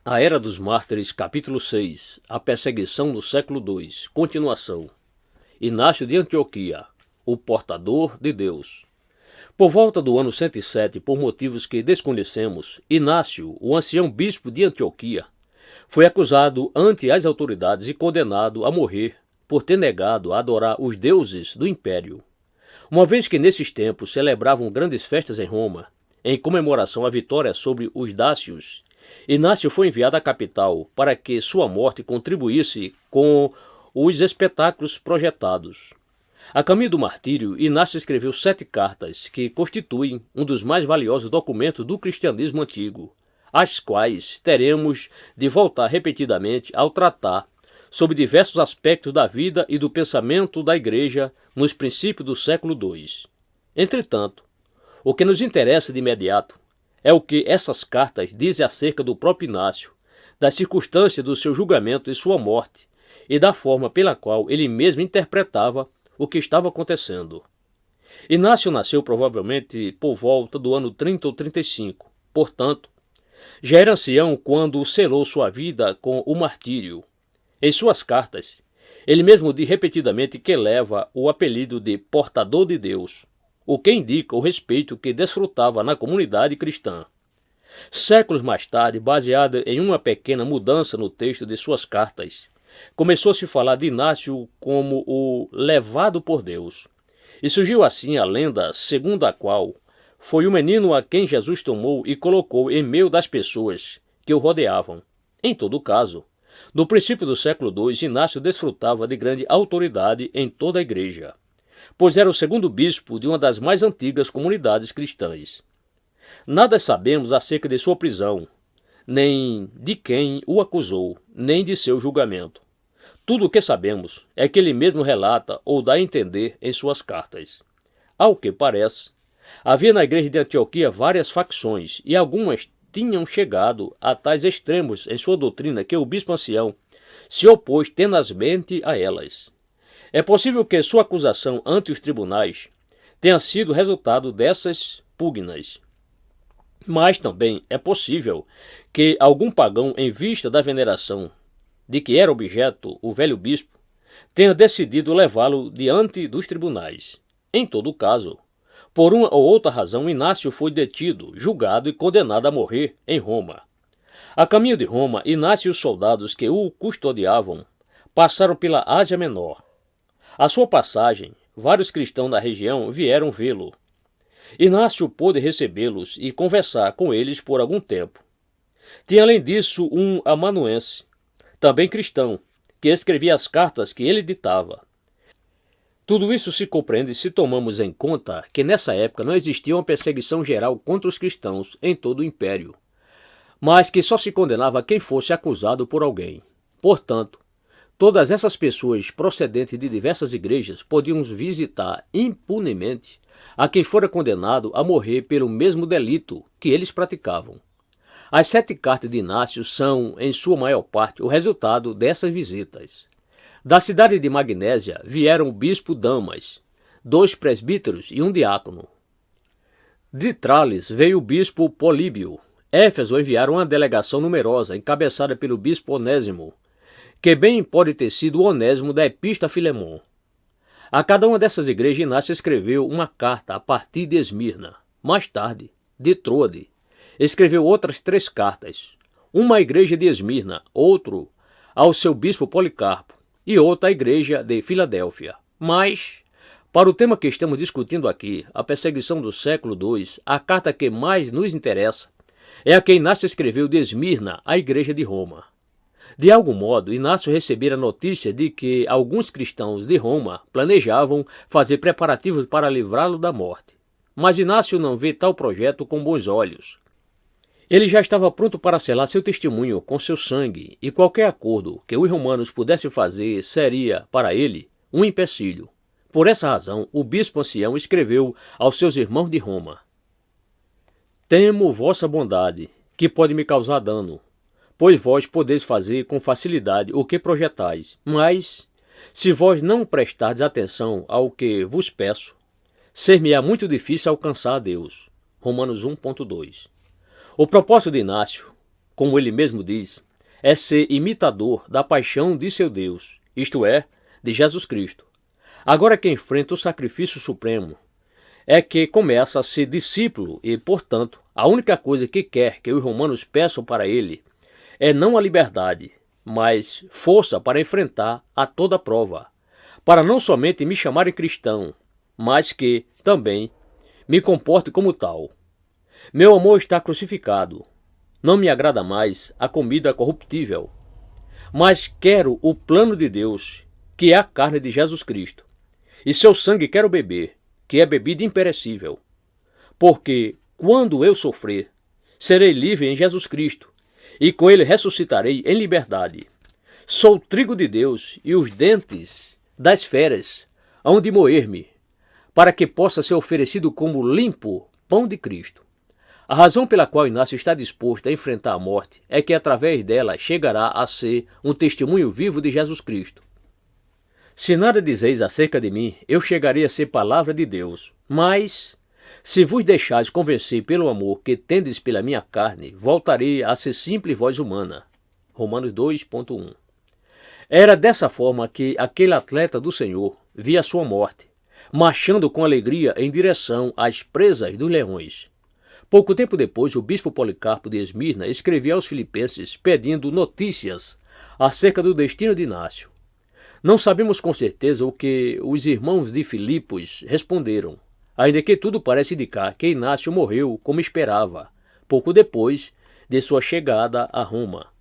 A Era dos Mártires, capítulo 6. A perseguição no século II. Continuação. Inácio de Antioquia, o portador de Deus. Por volta do ano 107, por motivos que desconhecemos, Inácio, o ancião bispo de Antioquia, foi acusado ante as autoridades e condenado a morrer por ter negado a adorar os deuses do império. Uma vez que nesses tempos celebravam grandes festas em Roma, em comemoração à vitória sobre os dácios, Inácio foi enviado à capital para que sua morte contribuísse com os espetáculos projetados. A caminho do martírio, Inácio escreveu 7 cartas que constituem um dos mais valiosos documentos do cristianismo antigo, as quais teremos de voltar repetidamente ao tratar sobre diversos aspectos da vida e do pensamento da Igreja nos princípios do século II. Entretanto, o que nos interessa de imediato é o que essas cartas dizem acerca do próprio Inácio, das circunstâncias do seu julgamento e sua morte, e da forma pela qual ele mesmo interpretava o que estava acontecendo. Inácio nasceu provavelmente por volta do ano 30 ou 35, portanto, já era ancião quando selou sua vida com o martírio. Em suas cartas, ele mesmo diz repetidamente que leva o apelido de portador de Deus, o que indica o respeito que desfrutava na comunidade cristã. Séculos mais tarde, baseada em uma pequena mudança no texto de suas cartas, começou a se falar de Inácio como o levado por Deus. E surgiu assim a lenda segundo a qual foi o menino a quem Jesus tomou e colocou em meio das pessoas que o rodeavam. Em todo caso, no princípio do século II, Inácio desfrutava de grande autoridade em toda a igreja, pois era o segundo bispo de uma das mais antigas comunidades cristãs. Nada sabemos acerca de sua prisão, nem de quem o acusou, nem de seu julgamento. Tudo o que sabemos é que ele mesmo relata ou dá a entender em suas cartas. Ao que parece, havia na igreja de Antioquia várias facções, e algumas tinham chegado a tais extremos em sua doutrina que o bispo ancião se opôs tenazmente a elas. É possível que sua acusação ante os tribunais tenha sido resultado dessas pugnas. Mas também é possível que algum pagão, em vista da veneração de que era objeto o velho bispo, tenha decidido levá-lo diante dos tribunais. Em todo caso, por uma ou outra razão, Inácio foi detido, julgado e condenado a morrer em Roma. A caminho de Roma, Inácio e os soldados que o custodiavam passaram pela Ásia Menor. À sua passagem, vários cristãos da região vieram vê-lo. Inácio pôde recebê-los e conversar com eles por algum tempo. Tinha além disso um amanuense, também cristão, que escrevia as cartas que ele ditava. Tudo isso se compreende se tomamos em conta que nessa época não existia uma perseguição geral contra os cristãos em todo o império, mas que só se condenava quem fosse acusado por alguém. Portanto, todas essas pessoas procedentes de diversas igrejas podiam visitar impunemente a quem fora condenado a morrer pelo mesmo delito que eles praticavam. As 7 cartas de Inácio são, em sua maior parte, o resultado dessas visitas. Da cidade de Magnésia vieram o bispo Damas, 2 presbíteros e um diácono. De Trales veio o bispo Políbio. Éfeso enviaram uma delegação numerosa, encabeçada pelo bispo Onésimo, que bem pode ter sido o Onésimo da Epístola a Filemon. A cada uma dessas igrejas, Inácio escreveu uma carta a partir de Esmirna. Mais tarde, de Troade, escreveu outras 3 cartas. Uma à igreja de Esmirna, outro ao seu bispo Policarpo e outra à igreja de Filadélfia. Mas, para o tema que estamos discutindo aqui, a perseguição do século II, a carta que mais nos interessa é a que Inácio escreveu de Esmirna à igreja de Roma. De algum modo, Inácio recebera a notícia de que alguns cristãos de Roma planejavam fazer preparativos para livrá-lo da morte. Mas Inácio não vê tal projeto com bons olhos. Ele já estava pronto para selar seu testemunho com seu sangue, e qualquer acordo que os romanos pudessem fazer seria, para ele, um empecilho. Por essa razão, o bispo ancião escreveu aos seus irmãos de Roma: Temo vossa bondade, que pode me causar dano, pois vós podeis fazer com facilidade o que projetais, mas, se vós não prestardes atenção ao que vos peço, ser-me-á muito difícil alcançar a Deus. Romanos 1.2. O propósito de Inácio como ele mesmo diz, é ser imitador da paixão de seu Deus, isto é, de Jesus Cristo. Agora que enfrenta o sacrifício supremo, é que começa a ser discípulo e, portanto, a única coisa que quer que os romanos peçam para ele é não a liberdade, mas força para enfrentar a toda prova, para não somente me chamarem cristão, mas que, também, me comporte como tal. Meu amor está crucificado. Não me agrada mais a comida corruptível, mas quero o plano de Deus, que é a carne de Jesus Cristo, e seu sangue quero beber, que é bebida imperecível. Porque, quando eu sofrer, serei livre em Jesus Cristo, e com ele ressuscitarei em liberdade. Sou trigo de Deus e os dentes das feras hão de moer-me, para que possa ser oferecido como limpo pão de Cristo. A razão pela qual Inácio está disposto a enfrentar a morte é que através dela chegará a ser um testemunho vivo de Jesus Cristo. Se nada dizeis acerca de mim, eu chegarei a ser palavra de Deus. Mas, se vos deixais convencer pelo amor que tendes pela minha carne, voltarei a ser simples voz humana. Romanos 2.1. Era dessa forma que aquele atleta do Senhor via a sua morte, marchando com alegria em direção às presas dos leões. Pouco tempo depois, o bispo Policarpo de Esmirna escrevia aos filipenses pedindo notícias acerca do destino de Inácio. Não sabemos com certeza o que os irmãos de Filipos responderam, ainda que tudo parece indicar que Inácio morreu como esperava, pouco depois de sua chegada a Roma.